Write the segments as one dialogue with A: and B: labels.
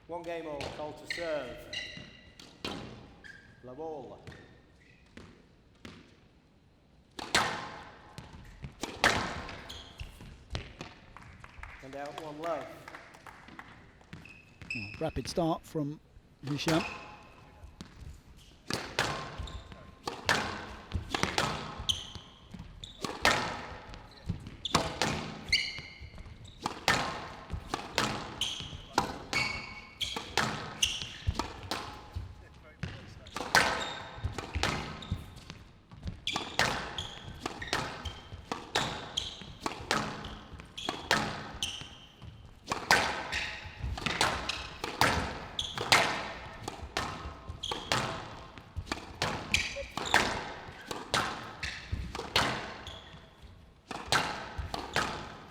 A: One game all, Coll to serve. La ball. And out 1 love.
B: Rapid start from Hesham.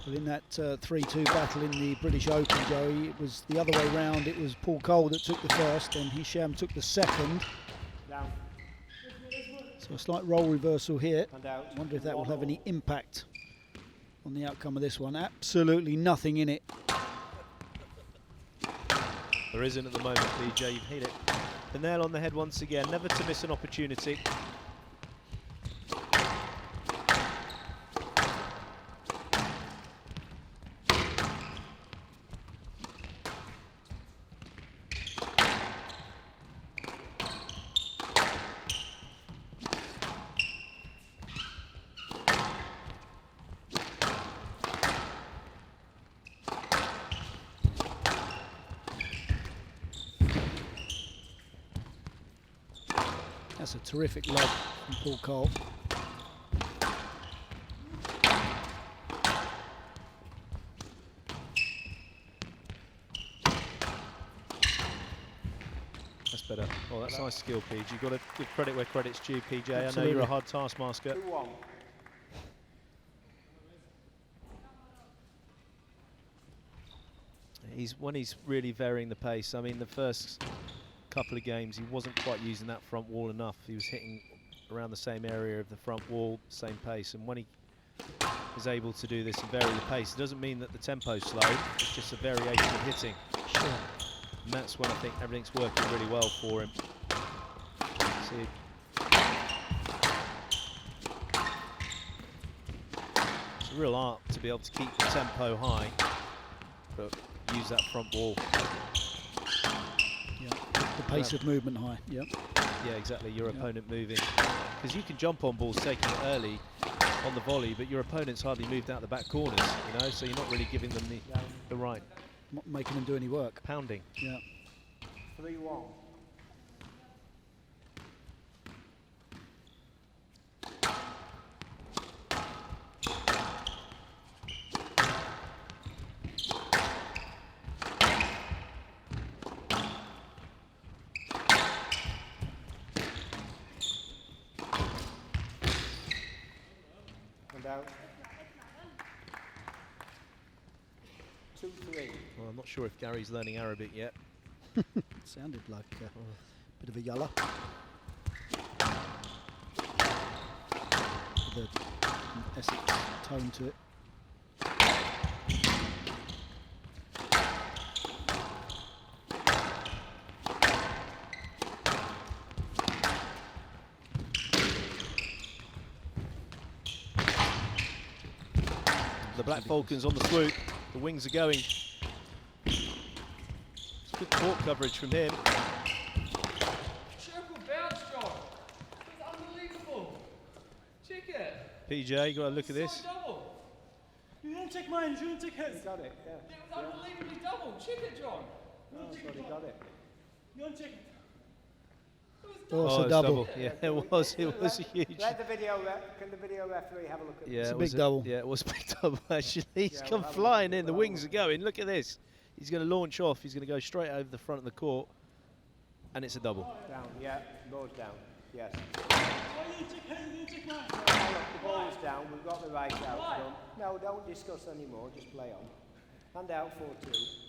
B: Well, in that 3-2 battle in the British Open, Joey, it was the other way round. It was Paul Coll that took the first and Hesham took the second.
A: Down.
B: So a slight role reversal here.
A: And out.
B: I wonder if that will have any impact on the outcome of this one. Absolutely nothing in it.
C: There isn't at the moment, PJ. You've hit it. The nail on the head once again. Never to miss an opportunity.
B: That's a terrific lob from Paul Coll.
C: That's better. Oh, that's nice skill, PJ. You've got to give credit where credit's due, PJ. I know
B: Absolutely.
C: you're a hard taskmaster.
A: 2-1.
C: When he's really varying the pace. I mean, the first couple of games, he wasn't quite using that front wall enough. He was hitting around the same area of the front wall, same pace. And when he is able to do this and vary the pace, it doesn't mean that the tempo's slow. It's just a variation of hitting.
B: Sure.
C: And that's when I think everything's working really well for him. See, it's a real art to be able to keep the tempo high, but use that front wall.
B: Yeah. The pace of movement high. Yeah.
C: Yeah, exactly. Your opponent moving, because you can jump on balls taking it early on the volley, but your opponent's hardly moved out the back corners, you know. So you're not really giving them the right
B: Not making them do any work.
C: pounding.
B: Yeah.
A: 3-1. And out. 2-3.
C: Well, I'm not sure if Gary's learning Arabic yet.
B: Sounded like a bit of a yalla. With an Essex tone to it.
C: The Black Falcon's on the swoop. The wings are going. Good court coverage from him.
D: Triple bounce, John. That's unbelievable. Check it.
C: PJ, you got to look at this.
D: So double.
E: You didn't take mine, you didn't take his.
A: He got it, yeah.
D: It was unbelievably double. Check it, John.
A: Oh, so he got it.
E: You don't take it.
D: It was
B: Oh,
D: double.
B: it's a
C: it's
B: double.
C: Yeah, it was. It was huge.
A: Let the video, can the video referee have a look at
C: Yeah,
A: this?
B: It's a
C: it
B: big
C: was
B: double.
C: Yeah, it was a big double actually. He's
A: Yeah,
C: come
A: we'll have a
C: flying
A: look.
C: in. The
A: We'll have a
C: wings are
A: look.
C: going. Look at this. He's going to launch off. He's going to go straight over the front of the court, and it's a double.
A: Down, yeah, ball's down, yes.
E: Why you didn't take his, you didn't take mine?
A: Now look, the ball's down, we've got the right outcome. No, don't discuss anymore, just play on. Hand out 4-2.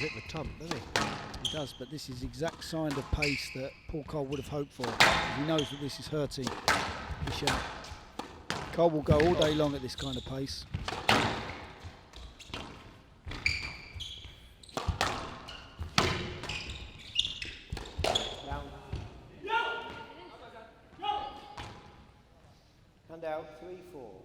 C: bit of a tump, doesn't he?
B: He does, but this is the exact sign of pace that Paul Coll would have hoped for. He knows that this is hurting Hesham. Coll will go all day long at this kind of pace.
A: Down. Hand out, 3-4.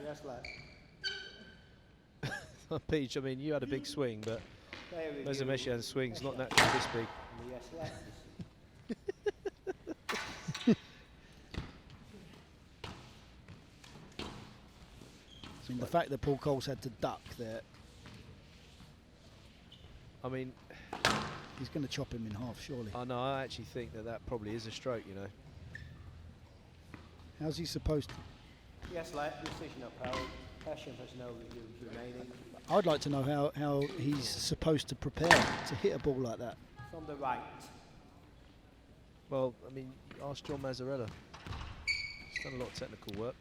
A: Yes, left.
C: Peach, I mean, you had a big swing, but
A: There we go.
C: Hesham's swing's not naturally this big.
A: Yes, left.
B: I mean, the fact that Paul Coll's had to duck there,
C: I mean,
B: he's going to chop him in half, surely.
C: I know, I actually think that that probably is a stroke, you know.
B: How's he supposed to?
A: Yes, left. Decision upheld. Hesham has no reviews remaining.
B: I'd like to know how he's supposed to prepare to hit a ball like that.
A: From the right.
C: Well, I mean, ask John Mazzarella. He's done a lot of technical work.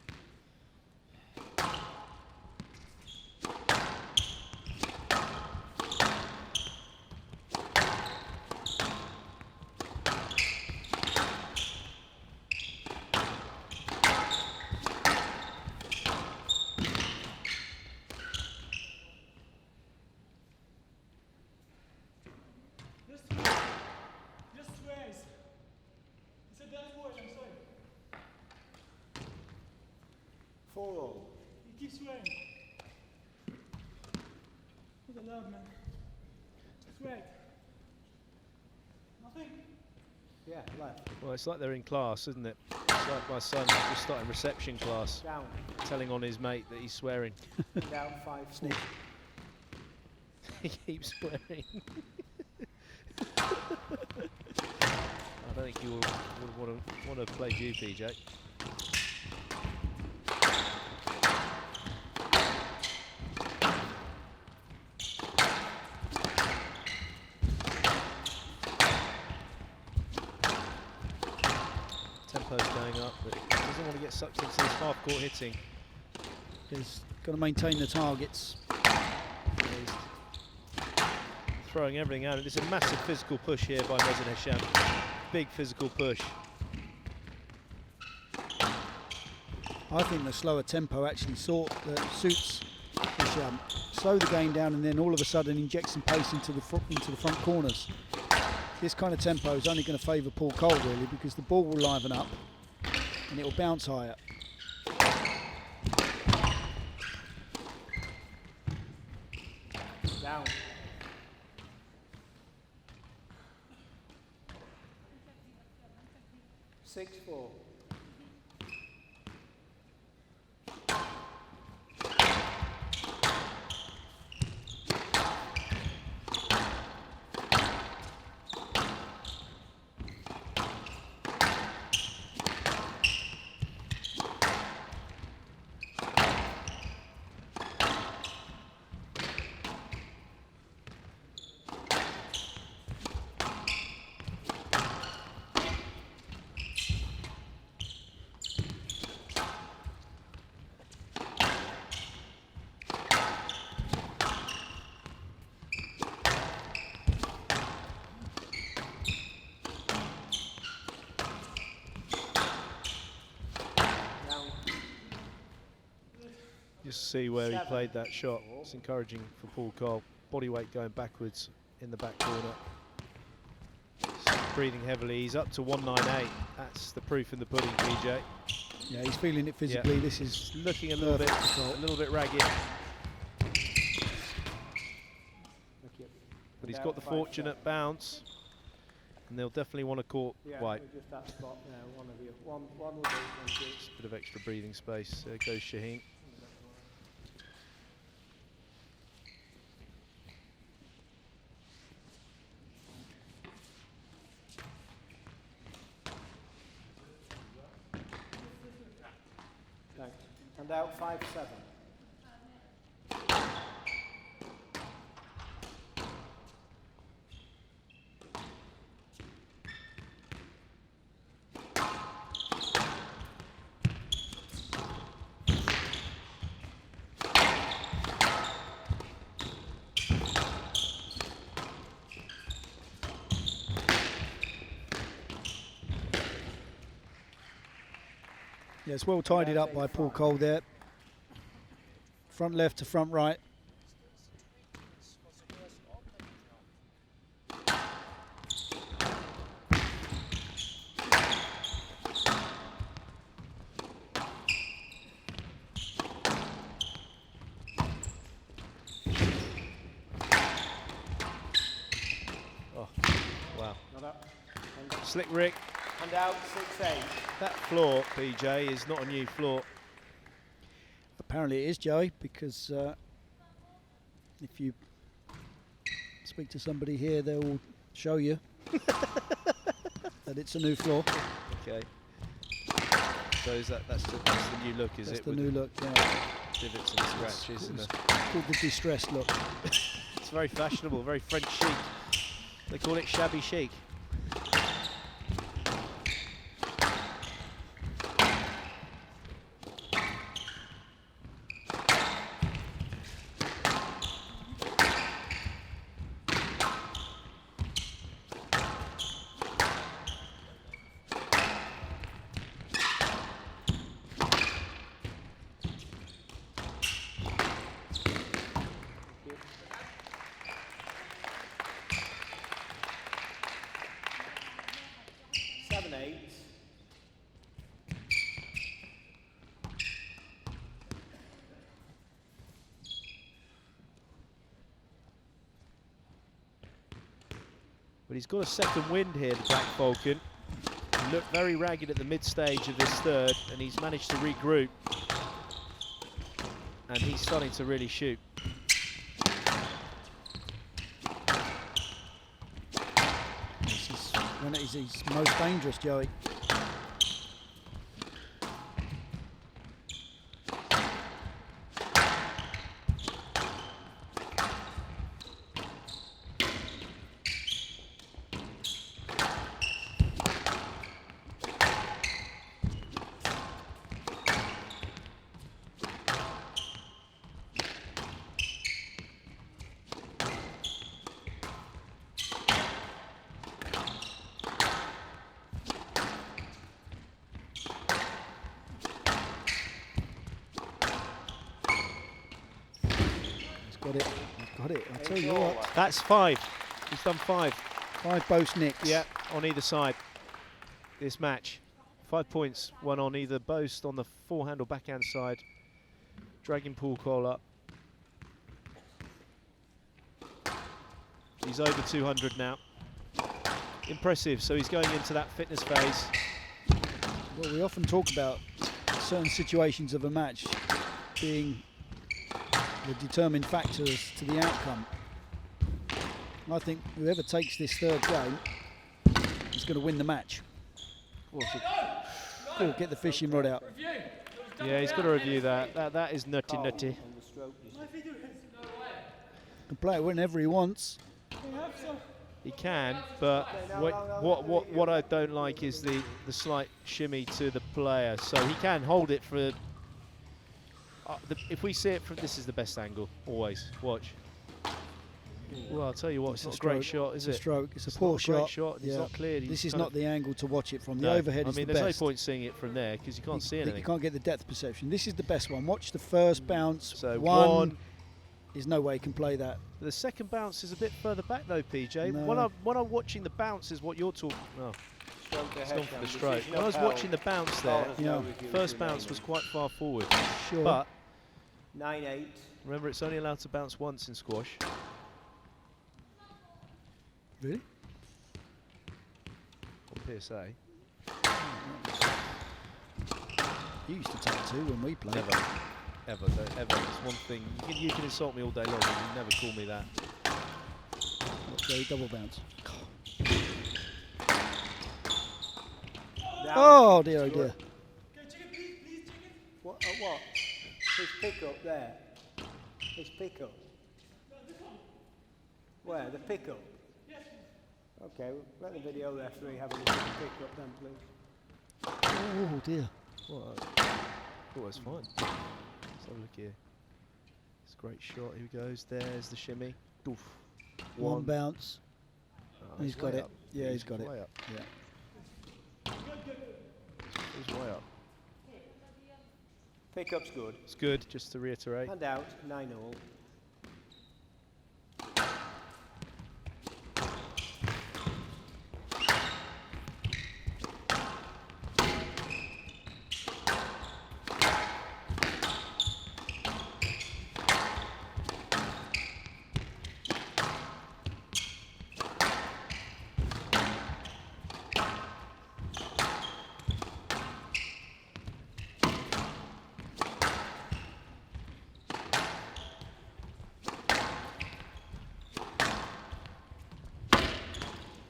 E: Just swears. He said that's words, I'm sorry.
A: 4-all.
E: He keeps swearing. What a love, man. Swear. Nothing.
A: Yeah, left.
C: Well, it's like they're in class, isn't it? It's like my son just starting reception class,
A: Down.
C: telling on his mate that he's swearing.
A: Down 5-4.
C: He keeps swearing. I don't think you would want to play you, PJ. Tempo's going up, but he doesn't want to get sucked into this half-court hitting.
B: He's got to maintain the targets.
C: He's throwing everything out. It's a massive physical push here by Mezin Hesham. Big physical push.
B: I think the slower tempo actually suits Hesham. Slow the game down and then all of a sudden inject some pace into the front corners. This kind of tempo is only going to favour Paul Coll really, because the ball will liven up and it will bounce higher.
A: Down. Six, 4.
C: Just see where he played that shot. It's encouraging for Paul Coll. Body weight going backwards in the back corner. Breathing heavily. He's up to 198. That's the proof in the pudding, PJ.
B: Yeah, he's feeling it physically.
C: Yeah.
B: This is
C: Looking a little bit ragged.
A: out
C: got the
A: 5-7.
C: fortunate bounce, and they'll definitely want to court
A: Yeah,
C: white.
A: we're just that spot now, one of you. One will do, thank you.
C: Just a bit of extra breathing space. There goes Shaheen.
A: Thanks. And out 5-7.
B: Yeah, it's well tidied up by Paul Coll there. Front left to front right.
C: Oh, wow.
A: Not up.
C: Slick Rick.
A: And out 6-8.
C: That floor, PJ, is not a new floor.
B: Apparently it is, Joey, because if you speak to somebody here, they will show you that it's a new floor.
C: Okay. So is that's the new look, is
B: That's
C: it?
B: the
C: with
B: new look, yeah.
C: divots and scratches. And
B: It's called the distressed look.
C: it's very fashionable, very French chic. They call it shabby chic. But he's got a second wind here, the Black Falcon. He looked very ragged at the mid-stage of this third, and he's managed to regroup. And he's starting to really shoot.
B: This is when it is his most dangerous, Joey. Got it. Got it. I tell you what.
C: That's 5. He's done 5.
B: 5 boast nicks.
C: Yeah, on either side. This match. 5 points, one on either boast on the forehand or backhand side. Dragging Paul Coll up. He's over 200 now. Impressive. So he's going into that fitness phase.
B: Well, we often talk about certain situations of a match being the determining factors to the outcome. I think whoever takes this third game is going to win the match. Oh, get the fishing rod out.
C: Yeah, he's got to review that. That is nutty.
B: Can play it whenever he wants.
C: He can, but what I don't like is the slight shimmy to the player. So he can hold it for. If we see it from, this is the best angle. Always watch. Well, I'll tell you what, it's not a great shot, is it?
B: It's a stroke. It's a poor
C: not a
B: shot.
C: great shot. It's not clear.
B: This is not the angle to watch it from. The
C: No,
B: overhead
C: I
B: is
C: mean,
B: the
C: there's
B: best.
C: no point seeing it from there because you can't see anything.
B: You can't get the depth perception. This is the best one. Watch the first bounce.
C: So
B: one. There's no way he can play that.
C: The second bounce is a bit further back though, PJ.
B: No.
C: When I'm watching the bounce is what you're talking. Oh, it's gone for the stroke.
A: Decision
C: When I was
A: upheld.
C: watching the bounce there,
A: There's no review
C: first
A: remaining.
C: bounce was quite far forward.
B: Sure.
C: But
A: 9-8.
C: remember, it's only allowed to bounce once in squash.
B: Really?
C: On PSA.
B: You used to take 2 when we played.
C: Never. Ever. Ever. It's one thing. You can insult me all day long, but you never call me that.
B: Okay, double bounce.
A: Down.
B: Oh dear, oh
A: Good.
B: dear.
E: Okay, chicken, please, chicken.
A: What? What? His pickup there. His pickup.
E: No, this one.
A: Where? The pickup.
E: Yes.
A: Okay, let the video referee have a look at the pickup then, please.
B: Oh dear.
C: What? Oh, that's fine. Let's have a look here. It's a great shot. Here he goes. There's the shimmy. Oof.
B: One bounce.
C: Oh,
B: He's got
C: way
B: it.
C: up.
B: Yeah, he's got it.
C: Way up.
B: Yeah.
C: He's way up.
A: Pickup's good.
C: It's good, just to reiterate.
A: Hand out, 9-all.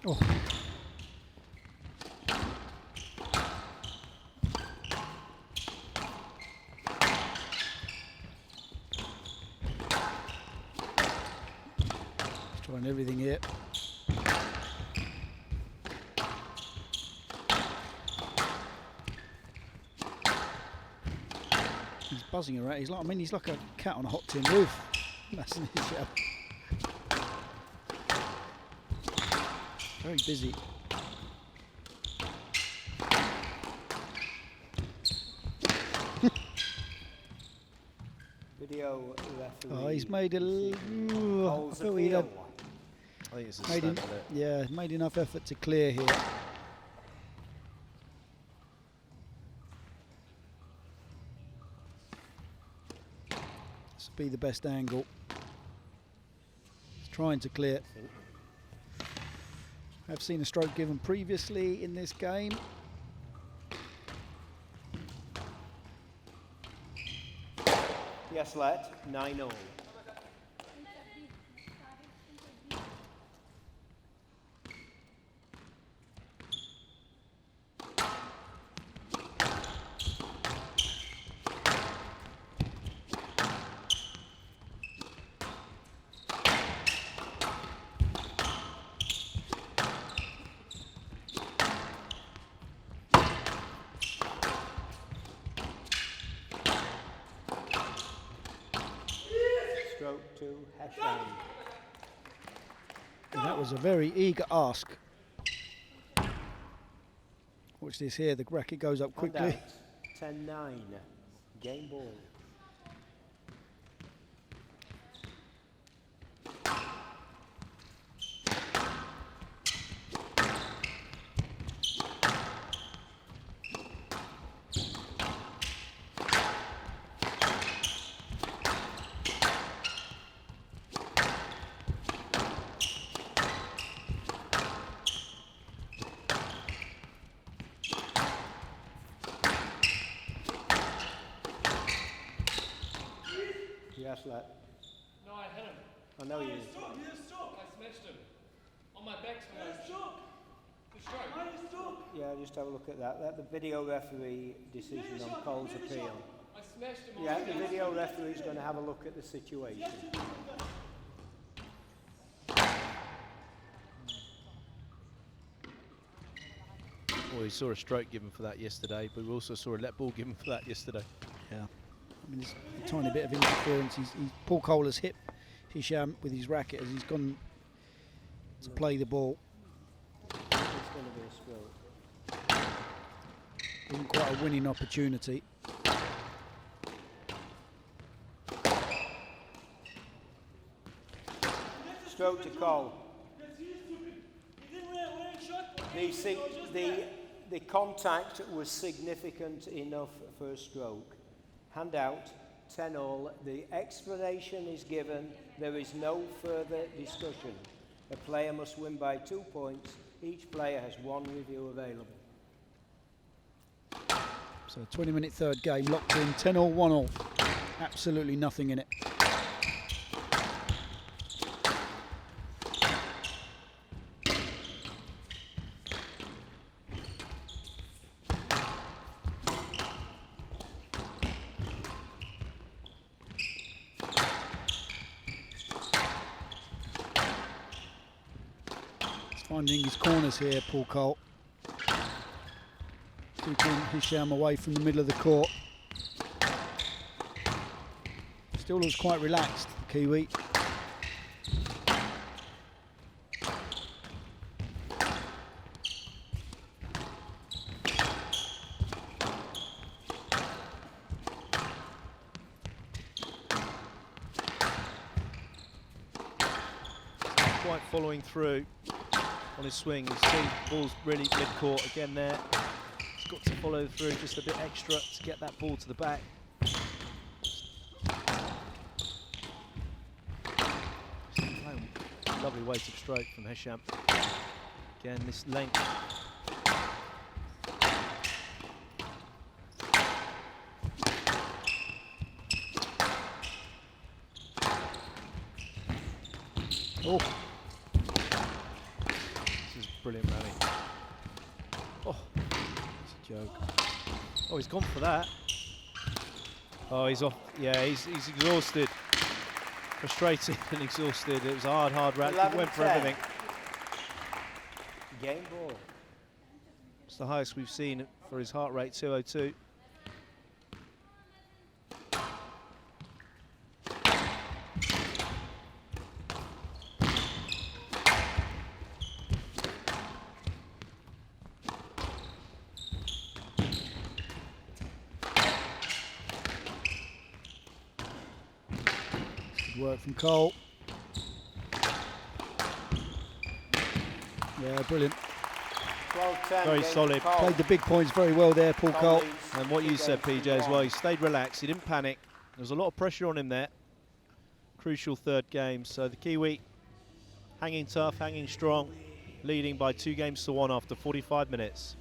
B: Oh. Trying everything here. He's buzzing around. He's like, I mean, he's like a cat on a hot tin roof. That's an issue. Very busy.
A: Video referee.
B: Oh, he's made a. I
A: Holds
B: thought he had
A: appeal.
C: I think it's a
B: made,
C: stand on it.
B: yeah, made enough effort to clear here. This will be the best angle. He's trying to clear. I've seen a stroke given previously in this game.
A: Yes, let 9-all. Stroke to Hesham.
B: And that was a very eager ask. Watch this here, the racket goes up
A: Hand
B: quickly.
A: out, 10-9. Game ball. Yes, let.
D: No, I hit him.
A: I know you.
E: He struck.
D: I smashed him. On my back smash. The stroke.
E: He struck.
A: Yeah, just have a look at that. Let the video referee decision on Coll's appeal.
D: I smashed him on
A: Yeah,
D: my
A: the
D: back.
A: video referee's going to have a look at the situation.
C: Well, we saw a stroke given for that yesterday, but we also saw a let ball given for that yesterday.
B: Yeah. I mean, there's a tiny bit of interference. Paul Coll has hit Hesham with his racket as he's gone to play the ball.
A: It's going to be a stroke.
B: Wasn't quite a winning opportunity.
A: Stroke to Coll.
E: He didn't wear a shot.
A: The contact was significant enough for a stroke. Hand out, 10-all. The explanation is given. There is no further discussion. A player must win by 2 points. Each player has 1 review available.
B: So 20-minute third game locked in, 10-all, 1-all. Absolutely nothing in it. He's finding his corners here, Paul Coll. Keeping Hesham away from the middle of the court. Still looks quite relaxed, the Kiwi.
C: Quite following through on his swing. You see ball's really mid-court again there. He's got to follow through just a bit extra to get that ball to the back. Lovely weighted stroke from Hesham. Again, this length.
B: Oh,
C: This is a brilliant rally. Oh, it's a joke. Oh, he's gone for that. Oh, he's off. Yeah, he's exhausted. Frustrated and exhausted. It was a hard rally. He went for
A: 11-10.
C: everything.
A: Game ball.
C: It's the highest we've seen for his heart rate, 202.
B: good work from Coll. Yeah, brilliant.
A: 12-10.
C: Very
A: game
C: solid.
A: for Coll.
B: Played the big points very well there, Paul Coll.
A: Coll leads
C: And what you
A: 2
C: said,
A: games
C: PJ,
A: to
C: as well,
A: 1.
C: he stayed relaxed, he didn't panic. There was a lot of pressure on him there. Crucial third game, so the Kiwi hanging tough, hanging strong, leading by 2 games to 1 after 45 minutes.